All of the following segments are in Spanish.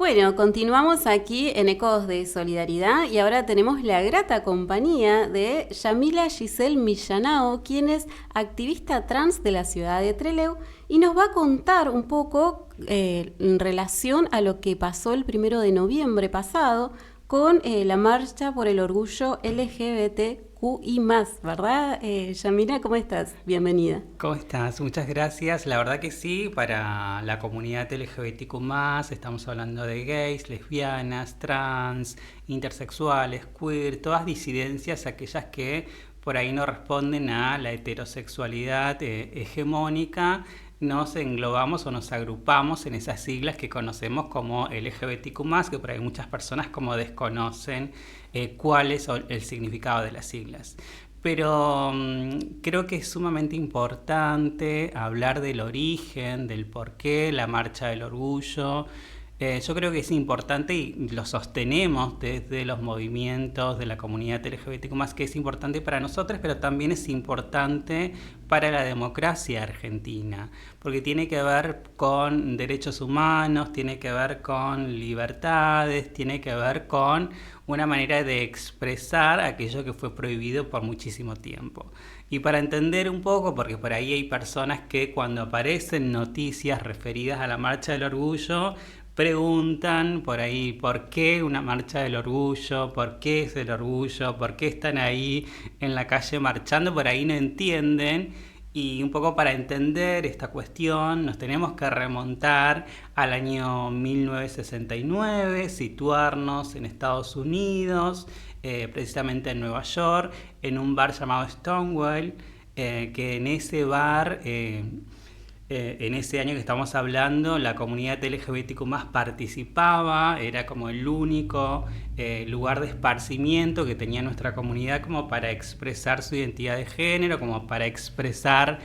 Bueno, continuamos aquí en Ecos de Solidaridad y ahora tenemos la grata compañía de Yamila Giselle Millanao, quien es activista trans de la ciudad de Trelew y nos va a contar un poco en relación a lo que pasó el 1 de noviembre pasado con la marcha por el orgullo LGBTQI+, ¿verdad? Yamila, ¿cómo estás? Bienvenida. ¿Cómo estás? Muchas gracias. La verdad que sí, para la comunidad LGBTQ+, estamos hablando de gays, lesbianas, trans, intersexuales, queer, todas disidencias, aquellas que por ahí no responden a la heterosexualidad hegemónica. Nos englobamos o nos agrupamos en esas siglas que conocemos como LGBTQ+, que por ahí muchas personas como desconocen cuál es el significado de las siglas. Pero creo que es sumamente importante hablar del origen, del porqué, la marcha del orgullo. Yo creo que es importante y lo sostenemos desde los movimientos de la comunidad LGBTQ+, que es importante para nosotros, pero también es importante para la democracia argentina, porque tiene que ver con derechos humanos, tiene que ver con libertades, tiene que ver con una manera de expresar aquello que fue prohibido por muchísimo tiempo. Y para entender un poco, porque por ahí hay personas que cuando aparecen noticias referidas a la Marcha del Orgullo, preguntan por ahí por qué una marcha del orgullo, por qué es el orgullo, por qué están ahí en la calle marchando, por ahí no entienden. Y un poco para entender esta cuestión nos tenemos que remontar al año 1969, situarnos en Estados Unidos, precisamente en Nueva York, en un bar llamado Stonewall, que en ese bar... en ese año que estamos hablando, la comunidad LGBTQ+ participaba, era como el único lugar de esparcimiento que tenía nuestra comunidad como para expresar su identidad de género, como para expresar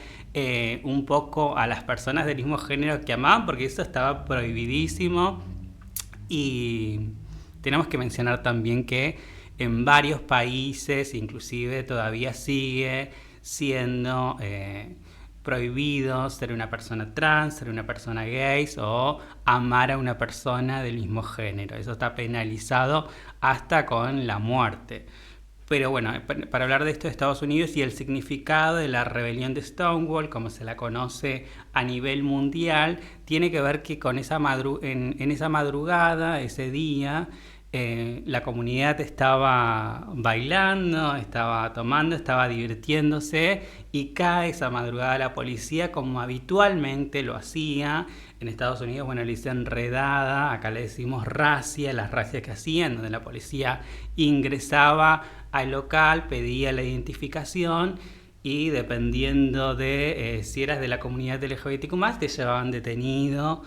un poco a las personas del mismo género que amaban, porque eso estaba prohibidísimo. Y tenemos que mencionar también que en varios países, inclusive todavía sigue siendo prohibido ser una persona trans, ser una persona gay o amar a una persona del mismo género. Eso está penalizado hasta con la muerte. Pero bueno, para hablar de esto de Estados Unidos y el significado de la rebelión de Stonewall, como se la conoce a nivel mundial, tiene que ver que con en esa madrugada, ese día, la comunidad estaba bailando, estaba tomando, estaba divirtiéndose y cae esa madrugada la policía como habitualmente lo hacía. En Estados Unidos, bueno, le dicen redada, acá le decimos racia, las racias que hacían, donde la policía ingresaba al local, pedía la identificación y dependiendo de si eras de la comunidad LGBTQ+, te llevaban detenido.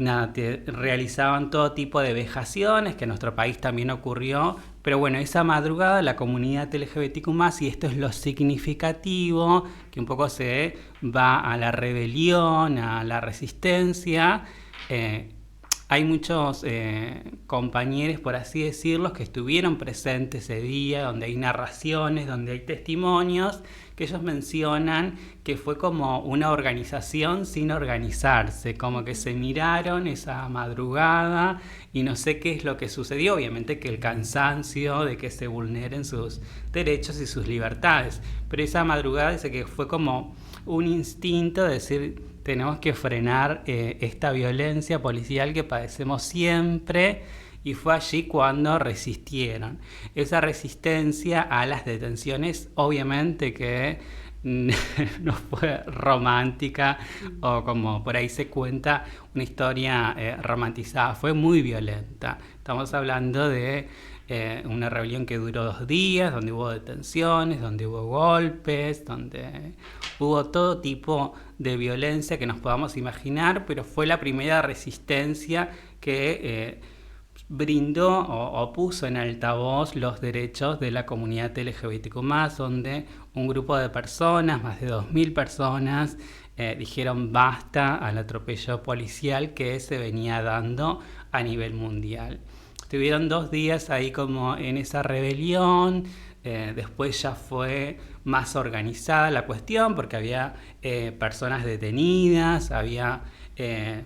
Nada, te realizaban todo tipo de vejaciones, que en nuestro país también ocurrió, pero bueno, esa madrugada la comunidad LGBTQ+, y esto es lo significativo, que un poco se va a la rebelión, a la resistencia. Hay muchos compañeros, por así decirlo, que estuvieron presentes ese día, donde hay narraciones, donde hay testimonios, que ellos mencionan que fue como una organización sin organizarse, como que se miraron esa madrugada y no sé qué es lo que sucedió, obviamente que el cansancio de que se vulneren sus derechos y sus libertades, pero esa madrugada dice que fue como un instinto de decir tenemos que frenar esta violencia policial que padecemos siempre. Y fue allí cuando resistieron. Esa resistencia a las detenciones, obviamente que no fue romántica o como por ahí se cuenta una historia romantizada, fue muy violenta. Estamos hablando de una rebelión que duró 2 días, donde hubo detenciones, donde hubo golpes, donde hubo todo tipo de violencia que nos podamos imaginar, pero fue la primera resistencia que brindó o puso en altavoz los derechos de la comunidad LGBTQ+, donde un grupo de personas, más de 2.000 personas, dijeron basta al atropello policial que se venía dando a nivel mundial. Estuvieron 2 días ahí como en esa rebelión, después ya fue más organizada la cuestión porque había personas detenidas, había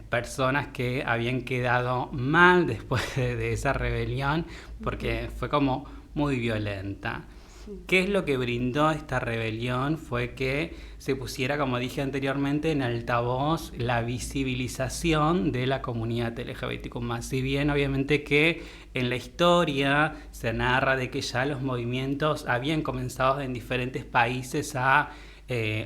personas que habían quedado mal después de esa rebelión, porque fue como muy violenta. ¿Qué es lo que brindó esta rebelión? Fue que se pusiera, como dije anteriormente, en altavoz la visibilización de la comunidad LGBTQ+. Si bien obviamente que en la historia se narra de que ya los movimientos habían comenzado en diferentes países a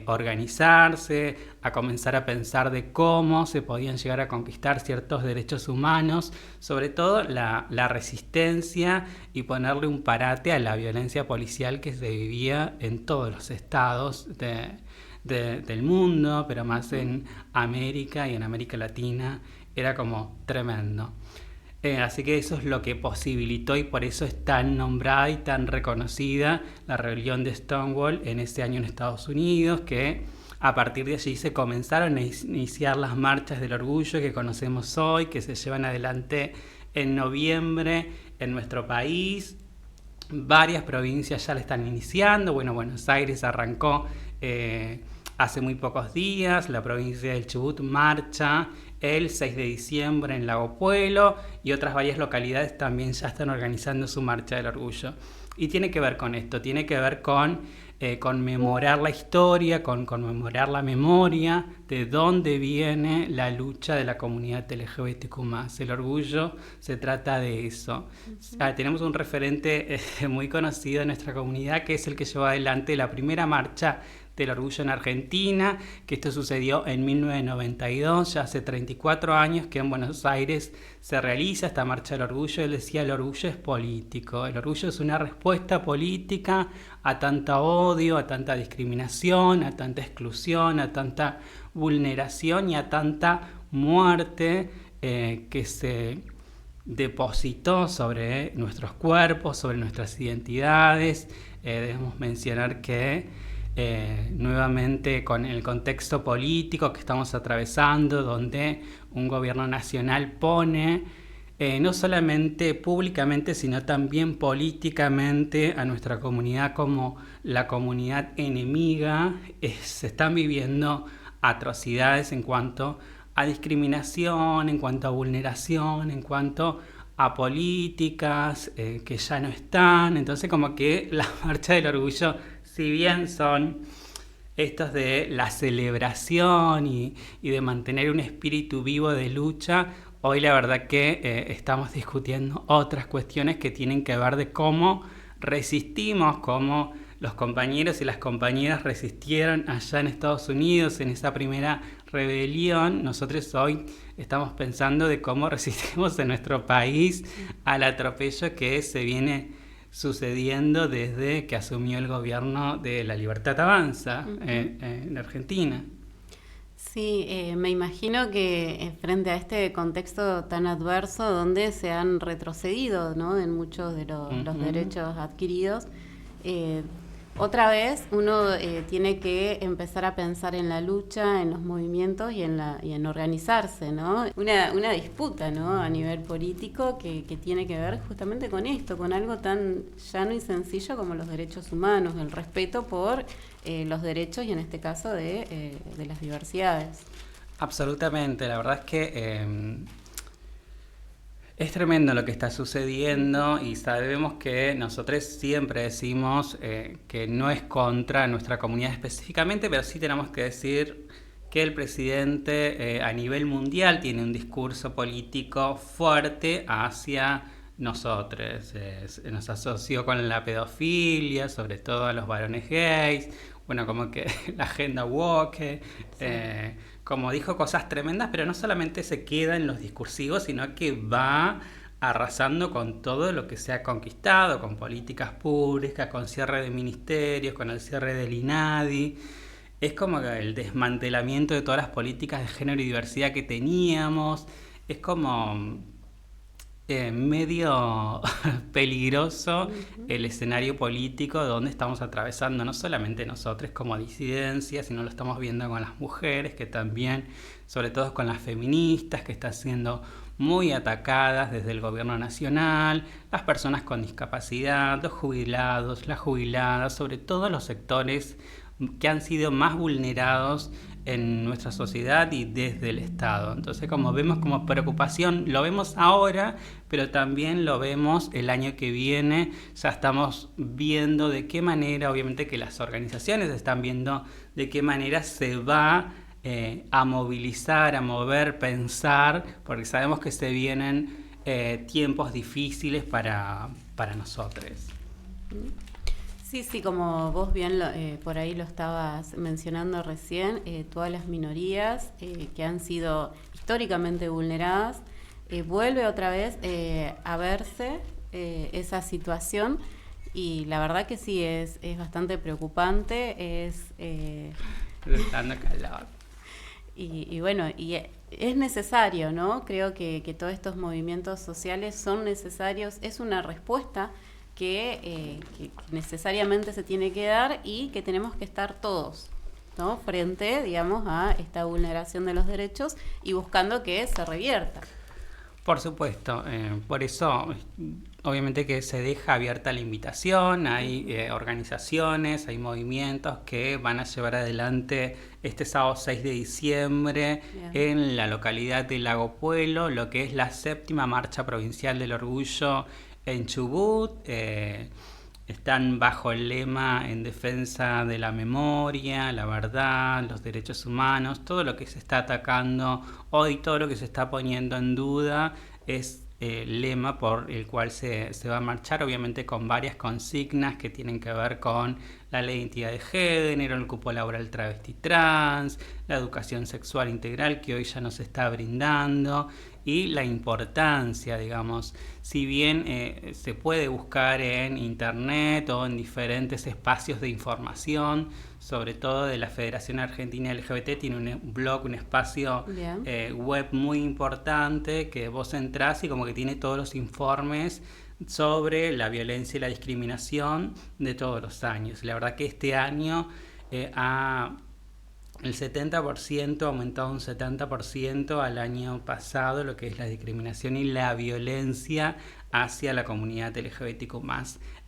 organizarse, a comenzar a pensar de cómo se podían llegar a conquistar ciertos derechos humanos, sobre todo la resistencia y ponerle un parate a la violencia policial que se vivía en todos los estados del mundo, pero más en América y en América Latina, era como tremendo. Así que eso es lo que posibilitó y por eso es tan nombrada y tan reconocida la rebelión de Stonewall en ese año en Estados Unidos, que a partir de allí se comenzaron a iniciar las marchas del orgullo que conocemos hoy, que se llevan adelante en noviembre en nuestro país. Varias provincias ya la están iniciando. Bueno, Buenos Aires arrancó hace muy pocos días, la provincia del Chubut marcha el 6 de diciembre en Lago Puelo y otras varias localidades también ya están organizando su marcha del orgullo. Y tiene que ver con esto, tiene que ver con conmemorar la historia, con conmemorar la memoria de dónde viene la lucha de la comunidad LGBTQ+. El orgullo se trata de eso. Tenemos un referente muy conocido en nuestra comunidad que es el que llevó adelante la primera marcha del orgullo en Argentina, que esto sucedió en 1992, ya hace 34 años que en Buenos Aires se realiza esta marcha del orgullo. Él decía, el orgullo es político, el orgullo es una respuesta política a tanta odio, a tanta discriminación, a tanta exclusión, a tanta vulneración y a tanta muerte que se depositó sobre nuestros cuerpos, sobre nuestras identidades. Debemos mencionar que nuevamente con el contexto político que estamos atravesando, donde un gobierno nacional pone no solamente públicamente, sino también políticamente a nuestra comunidad como la comunidad enemiga, se están viviendo atrocidades en cuanto a discriminación, en cuanto a vulneración, en cuanto a políticas que ya no están. Entonces como que la marcha del orgullo, si bien son estos de la celebración y de mantener un espíritu vivo de lucha, hoy la verdad que estamos discutiendo otras cuestiones que tienen que ver de cómo resistimos, cómo los compañeros y las compañeras resistieron allá en Estados Unidos en esa primera rebelión. Nosotros hoy estamos pensando de cómo resistimos en nuestro país al atropello que se viene sucediendo desde que asumió el gobierno de La Libertad Avanza en Argentina. Sí, me imagino que frente a este contexto tan adverso donde se han retrocedido, ¿no?, en muchos de los derechos adquiridos, otra vez uno tiene que empezar a pensar en la lucha, en los movimientos y en organizarse, ¿no? Una disputa, ¿no?, a nivel político que tiene que ver justamente con esto, con algo tan llano y sencillo como los derechos humanos, el respeto por los derechos y en este caso de las diversidades. Absolutamente, la verdad es que es tremendo lo que está sucediendo y sabemos que nosotros siempre decimos que no es contra nuestra comunidad específicamente, pero sí tenemos que decir que el presidente a nivel mundial tiene un discurso político fuerte hacia nosotros. Nos asoció con la pedofilia, sobre todo a los varones gays, bueno, como que la agenda woke, como dijo cosas tremendas, pero no solamente se queda en los discursivos, sino que va arrasando con todo lo que se ha conquistado, con políticas públicas, con cierre de ministerios, con el cierre del INADI. Es como el desmantelamiento de todas las políticas de género y diversidad que teníamos. Es como medio peligroso el escenario político donde estamos atravesando, no solamente nosotros como disidencia, sino lo estamos viendo con las mujeres, que también, sobre todo con las feministas, que están siendo muy atacadas desde el gobierno nacional, las personas con discapacidad, los jubilados, las jubiladas, sobre todo los sectores que han sido más vulnerados en nuestra sociedad y desde el Estado. Entonces, como vemos como preocupación, lo vemos ahora, pero también lo vemos el año que viene. Ya estamos viendo de qué manera, obviamente que las organizaciones están viendo de qué manera se va a movilizar, a mover, pensar, porque sabemos que se vienen tiempos difíciles para nosotros. Sí, sí, como vos bien por ahí lo estabas mencionando recién, todas las minorías que han sido históricamente vulneradas, vuelve otra vez a verse esa situación, y la verdad que sí, es bastante preocupante, Dando calor. y bueno, y es necesario, ¿no? Creo que todos estos movimientos sociales son necesarios, es una respuesta que necesariamente se tiene que dar, y que tenemos que estar todos, ¿no?, frente, digamos, a esta vulneración de los derechos y buscando que se revierta. Por supuesto, por eso obviamente que se deja abierta la invitación, hay organizaciones, hay movimientos que van a llevar adelante este sábado 6 de diciembre Bien. en la localidad de Lago Puelo, lo que es la 7ª Marcha Provincial del Orgullo en Chubut. Están bajo el lema en defensa de la memoria, la verdad, los derechos humanos. Todo lo que se está atacando hoy, todo lo que se está poniendo en duda es el lema por el cual se va a marchar, obviamente con varias consignas que tienen que ver con la ley de identidad de género, el cupo laboral travesti trans, la educación sexual integral que hoy ya nos está brindando, y la importancia, digamos, si bien se puede buscar en internet o en diferentes espacios de información, sobre todo de la Federación Argentina LGBT, tiene un blog, un espacio web muy importante que vos entrás y como que tiene todos los informes sobre la violencia y la discriminación de todos los años. La verdad que este año el 70% ha aumentado un 70% al año pasado lo que es la discriminación y la violencia hacia la comunidad LGBTQ+.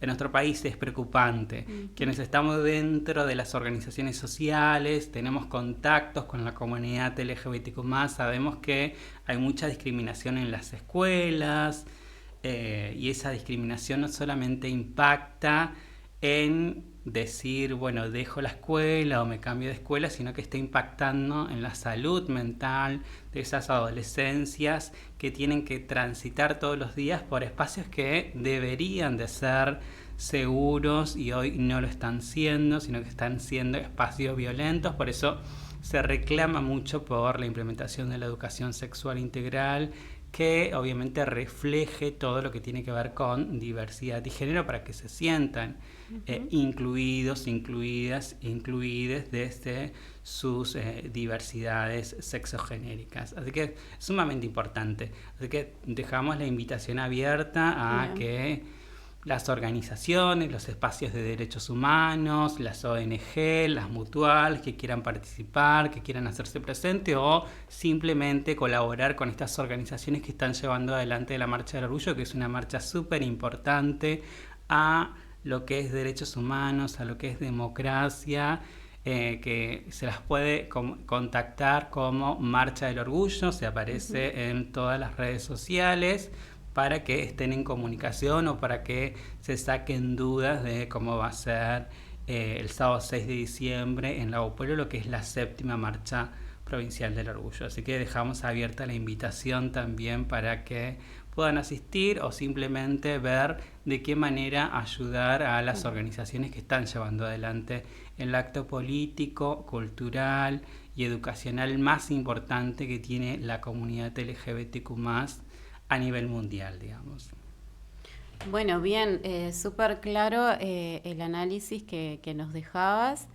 En nuestro país es preocupante. Quienes estamos dentro de las organizaciones sociales, tenemos contactos con la comunidad LGBTQ+, sabemos que hay mucha discriminación en las escuelas, y esa discriminación no solamente impacta en decir, bueno, dejo la escuela o me cambio de escuela, sino que está impactando en la salud mental de esas adolescencias que tienen que transitar todos los días por espacios que deberían de ser seguros y hoy no lo están siendo, sino que están siendo espacios violentos. Por eso se reclama mucho por la implementación de la educación sexual integral, que obviamente refleje todo lo que tiene que ver con diversidad y género para que se sientan incluidos, incluidas desde sus diversidades sexogenéricas. Así que es sumamente importante. Así que dejamos la invitación abierta a que las organizaciones, los espacios de derechos humanos, las ONG, las mutuales que quieran participar, que quieran hacerse presente o simplemente colaborar con estas organizaciones que están llevando adelante la Marcha del Orgullo, que es una marcha súper importante a lo que es derechos humanos, a lo que es democracia, que se las puede contactar como Marcha del Orgullo, se aparece en todas las redes sociales, para que estén en comunicación o para que se saquen dudas de cómo va a ser el sábado 6 de diciembre en Lago Puelo, lo que es la 7ª Marcha Provincial del Orgullo. Así que dejamos abierta la invitación también para que puedan asistir o simplemente ver de qué manera ayudar a las organizaciones que están llevando adelante el acto político, cultural y educacional más importante que tiene la comunidad LGBTQ+, a nivel mundial, digamos. Bueno, bien, súper claro el análisis que nos dejabas.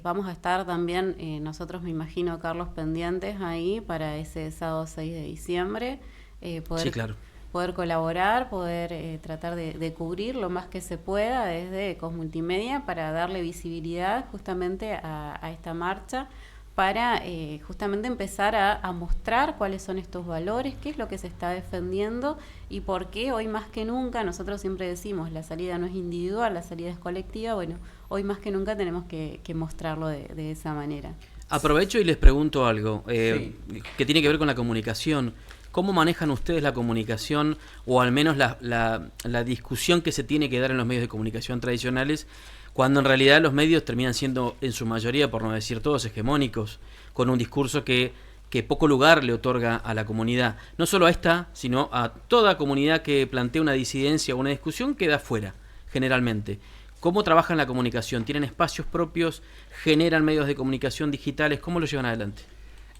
Vamos a estar también, nosotros me imagino, Carlos, pendientes ahí para ese sábado 6 de diciembre. Sí, claro. Poder colaborar, poder tratar de cubrir lo más que se pueda desde Ecos Multimedia para darle visibilidad justamente a esta marcha, para justamente empezar a mostrar cuáles son estos valores, qué es lo que se está defendiendo y por qué hoy más que nunca, nosotros siempre decimos, la salida no es individual, la salida es colectiva, bueno, hoy más que nunca tenemos que mostrarlo de esa manera. Aprovecho y les pregunto algo Sí. que tiene que ver con la comunicación. ¿Cómo manejan ustedes la comunicación o al menos la discusión que se tiene que dar en los medios de comunicación tradicionales cuando en realidad los medios terminan siendo en su mayoría, por no decir todos, hegemónicos, con un discurso que poco lugar le otorga a la comunidad? No solo a esta, sino a toda comunidad que plantea una disidencia o una discusión queda fuera, generalmente. ¿Cómo trabajan la comunicación? ¿Tienen espacios propios? ¿Generan medios de comunicación digitales? ¿Cómo lo llevan adelante?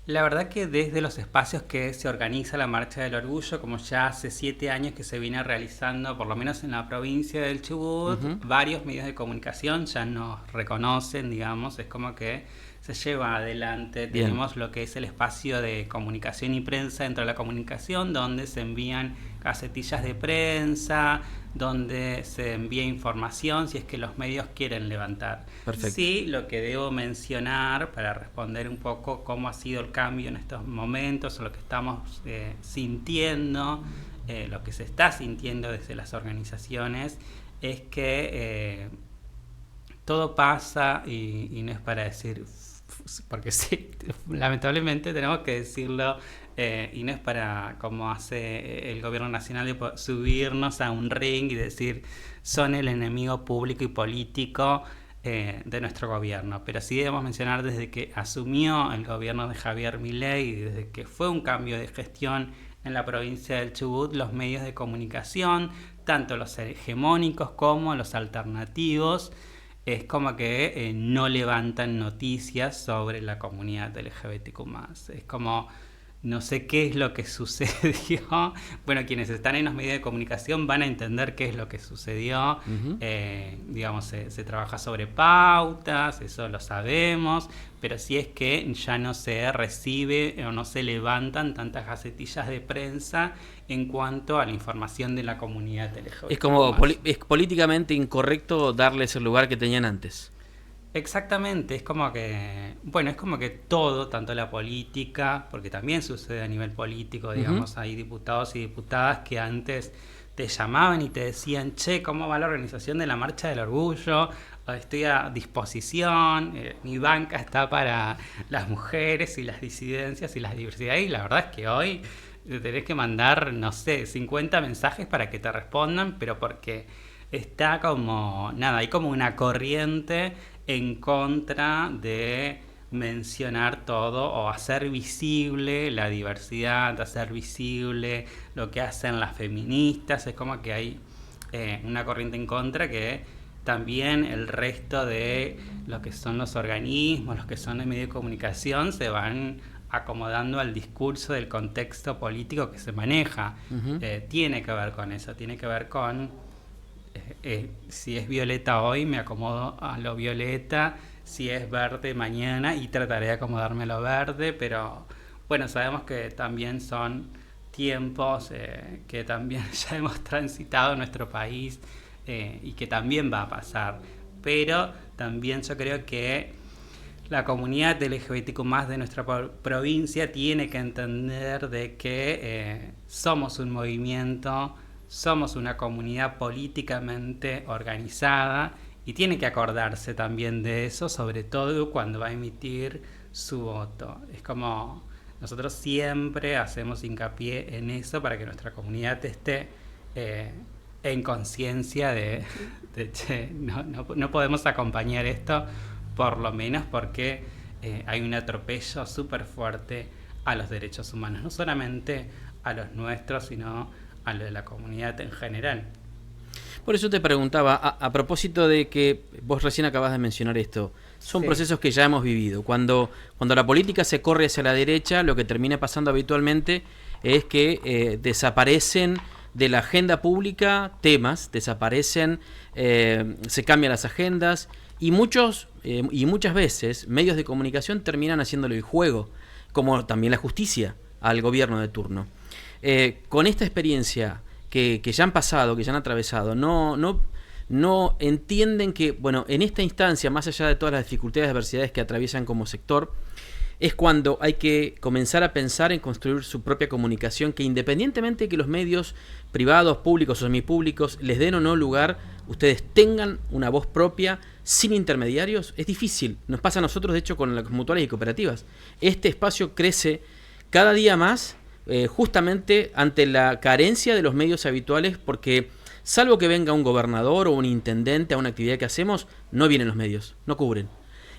La verdad que desde los espacios que se organiza la Marcha del Orgullo, como ya hace 7 años que se viene realizando, por lo menos en la provincia del Chubut, varios medios de comunicación ya nos reconocen, digamos, es como que se lleva adelante. Bien. Tenemos lo que es el espacio de comunicación y prensa dentro de la comunicación, donde se envían casetillas de prensa, donde se envía información si es que los medios quieren levantar. Perfecto. Sí, lo que debo mencionar para responder un poco cómo ha sido el cambio en estos momentos, o lo que estamos sintiendo, lo que se está sintiendo desde las organizaciones, es que todo pasa y no es para decir, porque sí, lamentablemente tenemos que decirlo, y no es para, como hace el gobierno nacional, de subirnos a un ring y decir son el enemigo público y político de nuestro gobierno, pero sí debemos mencionar desde que asumió el gobierno de Javier Milei y desde que fue un cambio de gestión en la provincia del Chubut, los medios de comunicación, tanto los hegemónicos como los alternativos, es como que no levantan noticias sobre la comunidad LGBTQ+. Es como, no sé qué es lo que sucedió. Bueno, quienes están en los medios de comunicación van a entender qué es lo que sucedió. Digamos, se trabaja sobre pautas, eso lo sabemos, pero sí es que ya no se recibe o no se levantan tantas gacetillas de prensa en cuanto a la información de la comunidad LGBTQ+. Es como es políticamente incorrecto darles el lugar que tenían antes. Exactamente, es como que, bueno, es como que todo, tanto la política, porque también sucede a nivel político, digamos, hay diputados y diputadas que antes te llamaban y te decían, che, ¿cómo va la organización de la Marcha del Orgullo? Estoy a disposición, mi banca está para las mujeres y las disidencias y las diversidades, y la verdad es que hoy tenés que mandar, no sé, 50 mensajes para que te respondan, pero porque está como, nada, hay como una corriente en contra de mencionar todo o hacer visible la diversidad, hacer visible lo que hacen las feministas. Es como que hay una corriente en contra que también el resto de lo que son los organismos, los que son de medios de comunicación, se van acomodando al discurso del contexto político que se maneja. Tiene que ver con eso, tiene que ver con si es violeta hoy, me acomodo a lo violeta, si es verde mañana y trataré de acomodarme a lo verde, pero bueno, sabemos que también son tiempos que también ya hemos transitado en nuestro país y que también va a pasar, pero también yo creo que la comunidad LGBTQ+ de nuestra provincia tiene que entender de que somos un movimiento, somos una comunidad políticamente organizada y tiene que acordarse también de eso, sobre todo cuando va a emitir su voto. Es como nosotros siempre hacemos hincapié en eso para que nuestra comunidad esté en conciencia de che, no podemos acompañar esto, por lo menos porque hay un atropello súper fuerte a los derechos humanos, no solamente a los nuestros, sino a lo de la comunidad en general. Por eso te preguntaba, a propósito de que vos recién acabas de mencionar esto, son procesos que ya hemos vivido. Cuando la política se corre hacia la derecha, lo que termina pasando habitualmente es que desaparecen de la agenda pública temas, desaparecen, se cambian las agendas y muchas veces medios de comunicación terminan haciéndole el juego, como también la justicia, al gobierno de turno. Con esta experiencia que ya han pasado, que ya han atravesado, no entienden que, bueno, en esta instancia, más allá de todas las dificultades y adversidades que atraviesan como sector, es cuando hay que comenzar a pensar en construir su propia comunicación, que independientemente de que los medios privados, públicos o semipúblicos les den o no lugar, ustedes tengan una voz propia sin intermediarios. Es difícil, nos pasa a nosotros de hecho con las mutuales y cooperativas. Este espacio crece cada día más justamente ante la carencia de los medios habituales, porque salvo que venga un gobernador o un intendente a una actividad que hacemos, no vienen los medios, no cubren.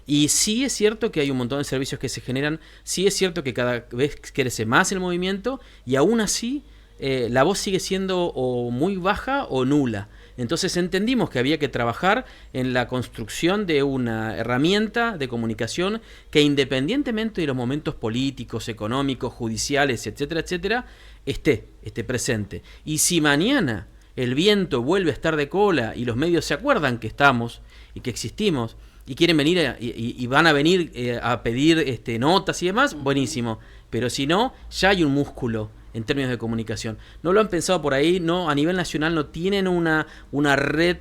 Y sí es cierto que hay un montón de servicios que se generan, sí es cierto que cada vez crece más el movimiento, y aún así la voz sigue siendo o muy baja o nula. Entonces entendimos que había que trabajar en la construcción de una herramienta de comunicación que, independientemente de los momentos políticos, económicos, judiciales, etcétera, etcétera, esté presente. Y si mañana el viento vuelve a estar de cola y los medios se acuerdan que estamos y que existimos, y quieren venir y van a venir a pedir notas y demás, buenísimo. Pero si no, ya hay un músculo en términos de comunicación. ¿No lo han pensado por ahí? No, a nivel nacional no tienen una red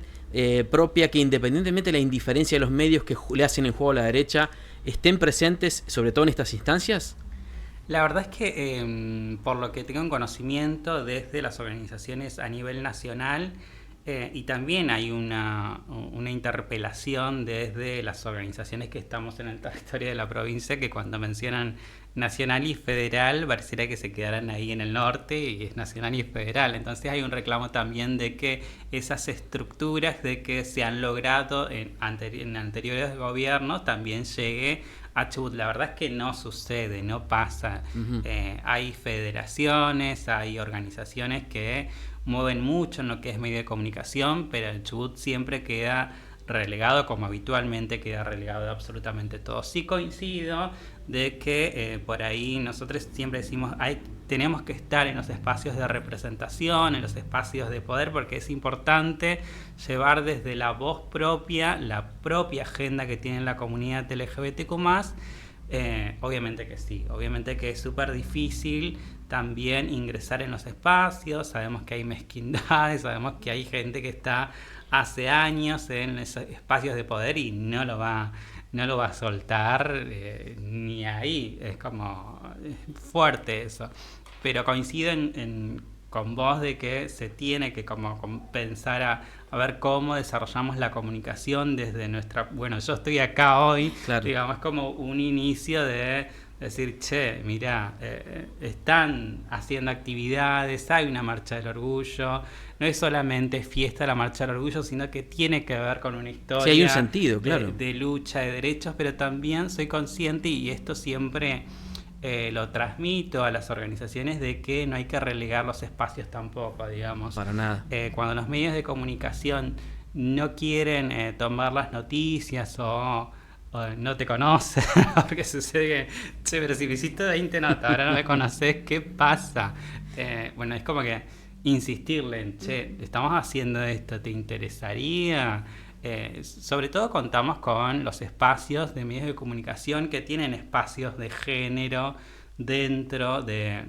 propia que, independientemente de la indiferencia de los medios que le hacen el juego a la derecha, estén presentes, sobre todo en estas instancias. La verdad es que, por lo que tengo en conocimiento, desde las organizaciones a nivel nacional, y también hay una interpelación desde las organizaciones que estamos en el territorio de la provincia, que cuando mencionan nacional y federal pareciera que se quedaran ahí en el norte, y es nacional y federal. Entonces hay un reclamo también de que esas estructuras de que se han logrado en anteriores gobiernos también llegue a Chubut. La verdad es que no sucede, no pasa. Hay federaciones, hay organizaciones que mueven mucho en lo que es medio de comunicación, pero el Chubut siempre queda relegado, como habitualmente queda relegado de absolutamente todo. Sí coincido de que por ahí nosotros siempre decimos tenemos que estar en los espacios de representación, en los espacios de poder, porque es importante llevar desde la voz propia, la propia agenda que tiene la comunidad LGBTQ+. Obviamente que sí, obviamente que es súper difícil también ingresar en los espacios. Sabemos que hay mezquindades, sabemos que hay gente que está hace años en esos espacios de poder y no lo va a soltar ni ahí. Es como fuerte eso, pero coincido con vos de que se tiene que como pensar a ver cómo desarrollamos la comunicación desde nuestra... Bueno, yo estoy acá hoy, claro. Digamos, como un inicio de decir, che, mirá, están haciendo actividades, hay una marcha del orgullo, no es solamente fiesta la marcha del orgullo, sino que tiene que ver con una historia, sí, hay un sentido, claro, de lucha de derechos, pero también soy consciente, y esto siempre lo transmito a las organizaciones, de que no hay que relegar los espacios tampoco, digamos. Para nada. Cuando los medios de comunicación no quieren tomar las noticias o no te conocen, porque sucede que, che, pero si me hiciste 20 notas, ahora no me conoces, ¿qué pasa? Bueno, es como que insistirle en, che, estamos haciendo esto, ¿te interesaría? Sobre todo contamos con los espacios de medios de comunicación que tienen espacios de género dentro de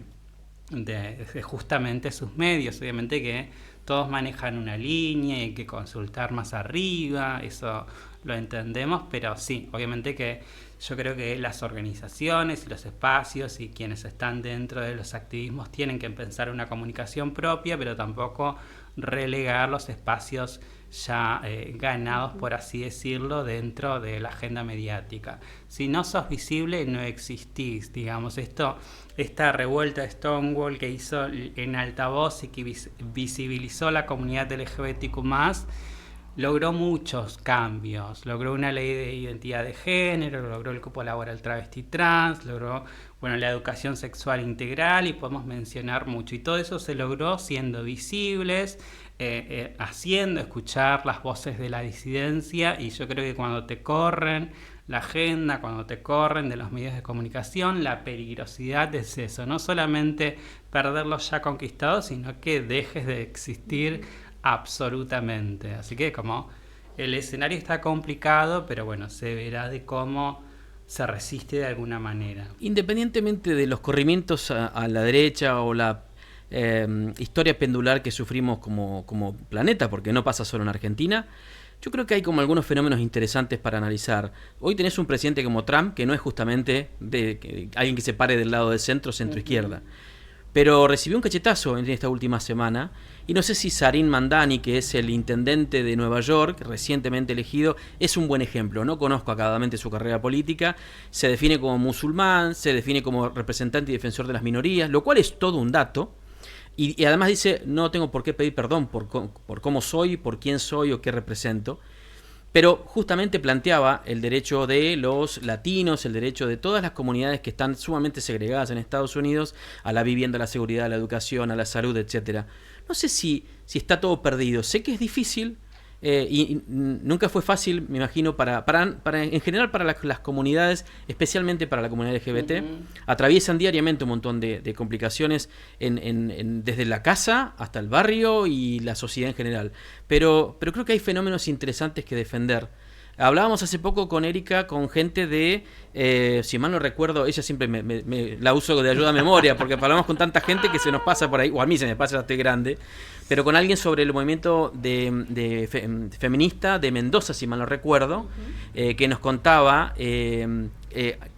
justamente sus medios. Obviamente que todos manejan una línea y hay que consultar más arriba, eso lo entendemos, pero sí, obviamente que yo creo que las organizaciones y los espacios y quienes están dentro de los activismos tienen que pensar una comunicación propia, pero tampoco relegar los espacios ya ganados, por así decirlo, dentro de la agenda mediática. Si no sos visible, no existís, digamos. Esta revuelta de Stonewall que hizo en altavoz y que visibilizó la comunidad LGBTQ+, logró muchos cambios. Logró una ley de identidad de género, logró el cupo laboral travesti trans, logró la educación sexual integral, y podemos mencionar mucho. Y todo eso se logró siendo visibles, haciendo escuchar las voces de la disidencia. Y yo creo que cuando te corren la agenda, cuando te corren de los medios de comunicación, la peligrosidad es eso, no solamente perder los ya conquistados, sino que dejes de existir absolutamente. Así que como el escenario está complicado, pero bueno, se verá de cómo se resiste de alguna manera. Independientemente de los corrimientos a la derecha o la historia pendular que sufrimos como planeta, porque no pasa solo en Argentina, Yo creo que hay como algunos fenómenos interesantes para analizar. Hoy tenés un presidente como Trump, que no es justamente alguien que se pare del lado de centro, centro-izquierda. Pero recibió un cachetazo en esta última semana, y no sé si Sarin Mandani, que es el intendente de Nueva York, recientemente elegido, es un buen ejemplo. No conozco acabadamente su carrera política, se define como musulmán, se define como representante y defensor de las minorías, lo cual es todo un dato, y además dice, no tengo por qué pedir perdón por cómo soy, por quién soy o qué represento. Pero justamente planteaba el derecho de los latinos, el derecho de todas las comunidades que están sumamente segregadas en Estados Unidos a la vivienda, a la seguridad, a la educación, a la salud, etcétera. No sé si está todo perdido. Sé que es difícil y nunca fue fácil, me imagino, para en general para las comunidades, especialmente para la comunidad LGBT. Atraviesan diariamente un montón de complicaciones desde la casa hasta el barrio y la sociedad en general. Pero creo que hay fenómenos interesantes que defender. Hablábamos hace poco con Erika, con gente de, si mal no recuerdo, ella siempre me la uso de ayuda a memoria, porque hablamos con tanta gente que se nos pasa por ahí, o a mí se me pasa, ya estoy grande, pero con alguien sobre el movimiento feminista de Mendoza, si mal no recuerdo, que nos contaba que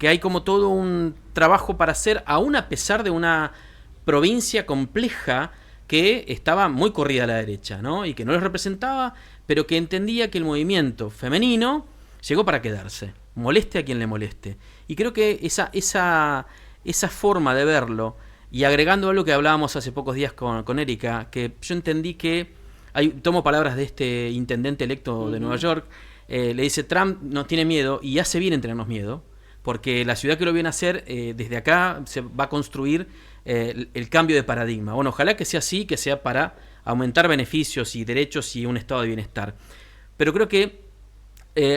hay como todo un trabajo para hacer, aún a pesar de una provincia compleja que estaba muy corrida a la derecha, ¿no? Y que no les representaba, pero que entendía que el movimiento femenino llegó para quedarse, moleste a quien le moleste. Y creo que esa forma de verlo, y agregando algo que hablábamos hace pocos días con Erika, que yo entendí que, tomo palabras de este intendente electo de Nueva York, le dice, Trump nos tiene miedo y hace bien en tenernos miedo, porque la ciudad que lo viene a hacer, desde acá se va a construir el cambio de paradigma. Bueno, ojalá que sea así, que sea para aumentar beneficios y derechos y un estado de bienestar. Pero creo que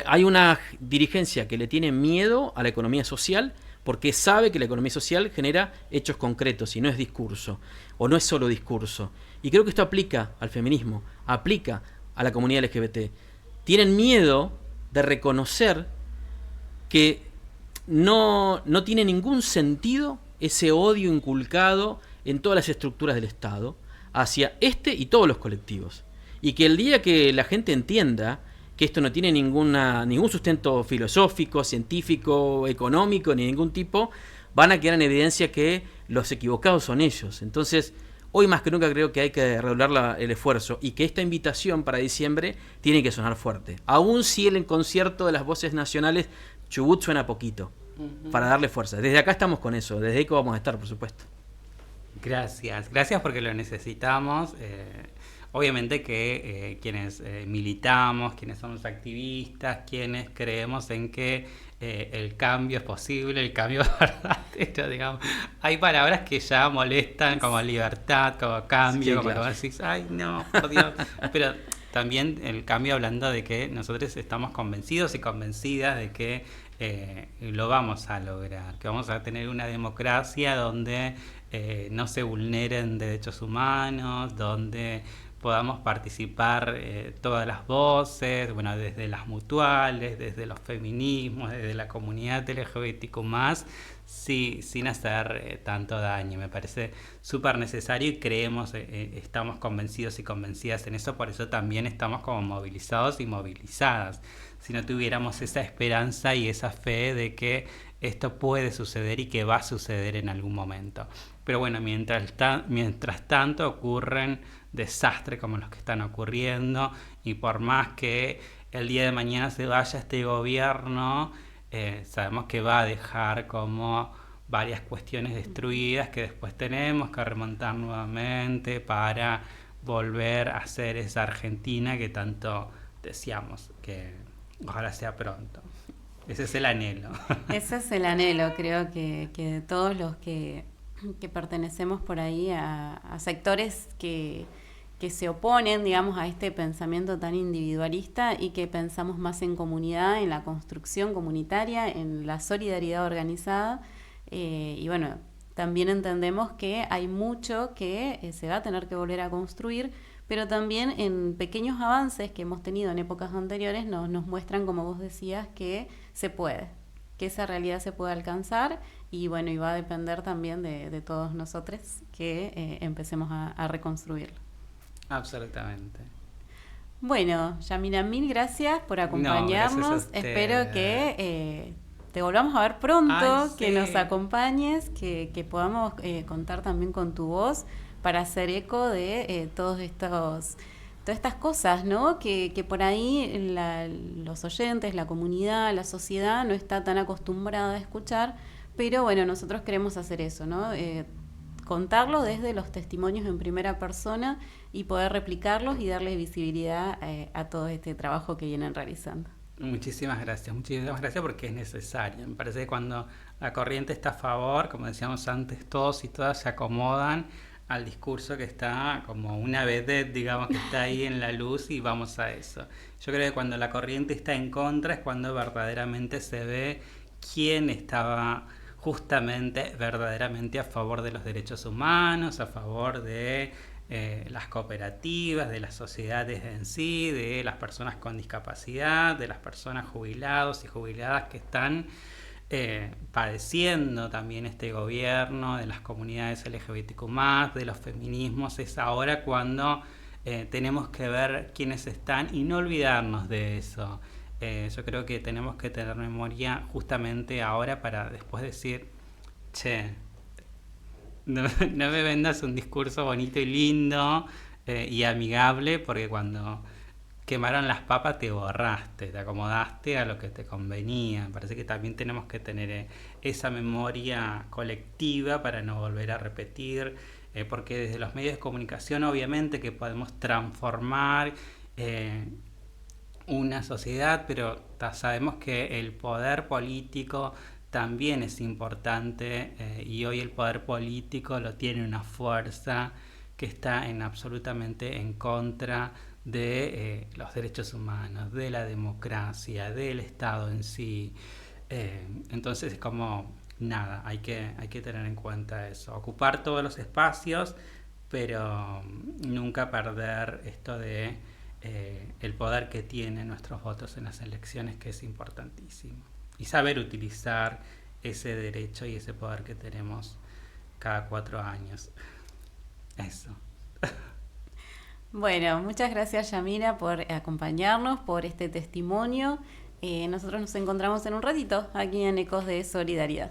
hay una dirigencia que le tiene miedo a la economía social porque sabe que la economía social genera hechos concretos y no es discurso, o no es solo discurso. Y creo que esto aplica al feminismo, aplica a la comunidad LGBT. Tienen miedo de reconocer que no tiene ningún sentido ese odio inculcado en todas las estructuras del Estado hacia este y todos los colectivos. Y que el día que la gente entienda que esto no tiene ningún sustento filosófico, científico, económico, ni ningún tipo, van a quedar en evidencia que los equivocados son ellos. Entonces, hoy más que nunca creo que hay que redoblar el esfuerzo y que esta invitación para diciembre tiene que sonar fuerte. Aún si el concierto de las voces nacionales Chubut suena poquito, para darle fuerza. Desde acá estamos con eso, desde ECO vamos a estar, por supuesto. Gracias porque lo necesitamos. Obviamente que quienes militamos, quienes somos activistas, quienes creemos en que el cambio es posible, el cambio es verdadero, digamos. Hay palabras que ya molestan, como libertad, como cambio, sí, como claro. Decís, ay no, por Dios. Pero también el cambio hablando de que nosotros estamos convencidos y convencidas de que lo vamos a lograr, que vamos a tener una democracia donde no se vulneren derechos humanos, donde podamos participar todas las voces, bueno, desde las mutuales, desde los feminismos, desde la comunidad LGBTQ+, sin hacer tanto daño. Me parece súper necesario y creemos, estamos convencidos y convencidas en eso, por eso también estamos como movilizados y movilizadas. Si no tuviéramos esa esperanza y esa fe de que esto puede suceder y que va a suceder en algún momento. Pero bueno, mientras tanto ocurren desastres como los que están ocurriendo, y por más que el día de mañana se vaya este gobierno, sabemos que va a dejar como varias cuestiones destruidas que después tenemos que remontar nuevamente para volver a ser esa Argentina que tanto deseamos, que ojalá sea pronto. Ese es el anhelo. Ese es el anhelo, creo que todos los que pertenecemos por ahí a sectores que se oponen, digamos, a este pensamiento tan individualista y que pensamos más en comunidad, en la construcción comunitaria, en la solidaridad organizada. Y bueno, también entendemos que hay mucho que se va a tener que volver a construir, pero también en pequeños avances que hemos tenido en épocas anteriores nos muestran, como vos decías, que se puede, que esa realidad se puede alcanzar, y bueno, y va a depender también de todos nosotros que empecemos a reconstruirlo. Absolutamente. Bueno, Yamila, mil gracias por No, acompañarnos. gracias a usted. Espero que te volvamos a ver pronto, Ay, que sí. nos acompañes, que podamos contar también con tu voz para hacer eco de todas estas cosas, ¿no? Que por ahí los oyentes, la comunidad, la sociedad no está tan acostumbrada a escuchar, pero bueno, nosotros queremos hacer eso, ¿no? Contarlo desde los testimonios en primera persona y poder replicarlos y darle visibilidad a todo este trabajo que vienen realizando. Muchísimas gracias porque es necesario. Me parece que cuando la corriente está a favor, como decíamos antes, todos y todas se acomodan al discurso que está como una vedette, digamos, que está ahí en la luz y vamos a eso. Yo creo que cuando la corriente está en contra es cuando verdaderamente se ve quién estaba justamente, verdaderamente a favor de los derechos humanos, a favor de las cooperativas, de las sociedades en sí, de las personas con discapacidad, de las personas jubilados y jubiladas que están padeciendo también este gobierno, de las comunidades LGBTQ+, de los feminismos. Es ahora cuando tenemos que ver quiénes están y no olvidarnos de eso. Yo creo que tenemos que tener memoria justamente ahora para después decir, che, no me vendas un discurso bonito y lindo y amigable, porque cuando quemaron las papas te borraste, te acomodaste a lo que te convenía. Me parece que también tenemos que tener esa memoria colectiva para no volver a repetir, porque desde los medios de comunicación obviamente que podemos transformar una sociedad, pero sabemos que el poder político también es importante y hoy el poder político lo tiene una fuerza que está absolutamente en contra de los derechos humanos, de la democracia, del Estado en sí. Entonces es como, nada, hay que tener en cuenta eso, ocupar todos los espacios, pero nunca perder esto de el poder que tienen nuestros votos en las elecciones, que es importantísimo. Y saber utilizar ese derecho y ese poder que tenemos cada 4 años. Eso. Bueno, muchas gracias Yamila por acompañarnos, por este testimonio. Nosotros nos encontramos en un ratito aquí en Ecos de Solidaridad.